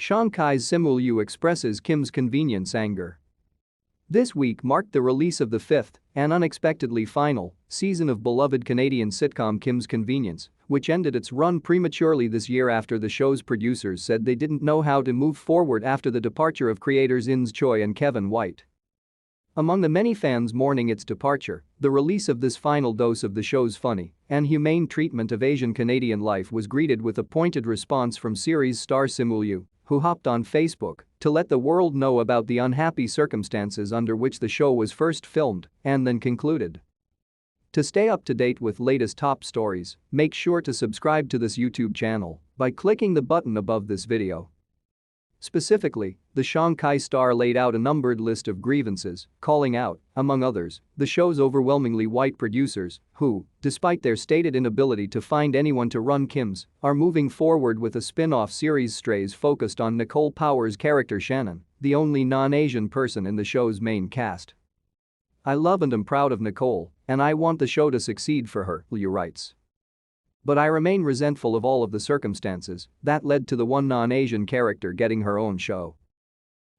Shanghai's Simu expresses Kim's convenience anger. This week marked the release of the fifth, and unexpectedly final, season of beloved Canadian sitcom Kim's Convenience, which ended its run prematurely this year after the show's producers said they didn't know how to move forward after the departure of creators Ins Choi and Kevin White. Among the many fans mourning its departure, the release of this final dose of the show's funny and humane treatment of Asian Canadian life was greeted with a pointed response from series star Simu, who hopped on Facebook to let the world know about the unhappy circumstances under which the show was first filmed and then concluded. To stay up to date with latest top stories, make sure to subscribe to this YouTube channel by clicking the button above this video. Specifically, the Shanghai star laid out a numbered list of grievances, calling out, among others, the show's overwhelmingly white producers who, despite their stated inability to find anyone to run Kim's, are moving forward with a spin-off series Strays focused on Nicole Power's character Shannon, the only non-Asian person in the show's main cast. "I love and am proud of Nicole, and I want the show to succeed for her," Liu writes. "But I remain resentful of all of the circumstances that led to the one non-Asian character getting her own show.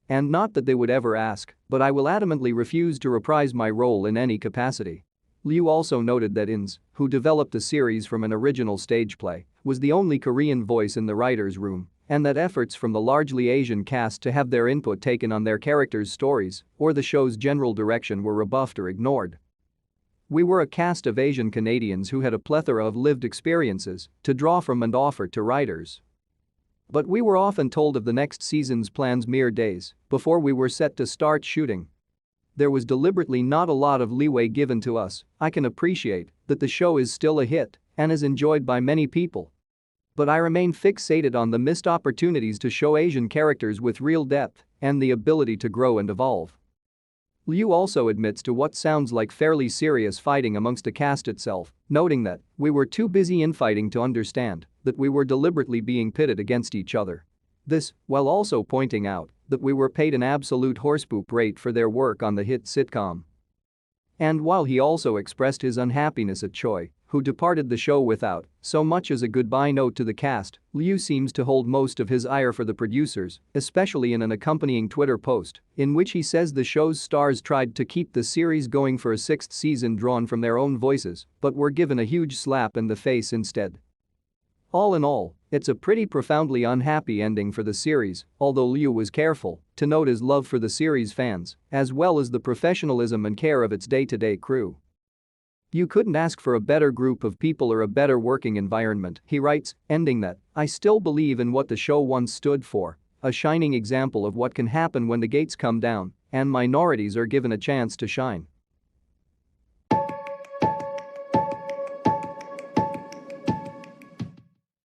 And not that they would ever ask, but I will adamantly refuse to reprise my role in any capacity." Liu also noted that Ins, who developed the series from an original stage play, was the only Korean voice in the writer's room, and that efforts from the largely Asian cast to have their input taken on their characters' stories or the show's general direction were rebuffed or ignored. "We were a cast of Asian Canadians who had a plethora of lived experiences to draw from and offer to writers. But we were often told of the next season's plans mere days before we were set to start shooting. There was deliberately not a lot of leeway given to us. I can appreciate that the show is still a hit and is enjoyed by many people. But I remain fixated on the missed opportunities to show Asian characters with real depth and the ability to grow and evolve." Liu also admits to what sounds like fairly serious fighting amongst the cast itself, noting that "we were too busy infighting to understand that we were deliberately being pitted against each other." This, while also pointing out that we were paid an absolute horsepoop rate for their work on the hit sitcom. And while he also expressed his unhappiness at Choi, who departed the show without so much as a goodbye note to the cast, Liu seems to hold most of his ire for the producers, especially in an accompanying Twitter post in which he says the show's stars tried to keep the series going for a sixth season drawn from their own voices but were given a huge slap in the face instead. All in all, it's a pretty profoundly unhappy ending for the series, although Liu was careful to note his love for the series fans as well as the professionalism and care of its day-to-day crew. "You couldn't ask for a better group of people or a better working environment," he writes, ending that, "I still believe in what the show once stood for, a shining example of what can happen when the gates come down and minorities are given a chance to shine."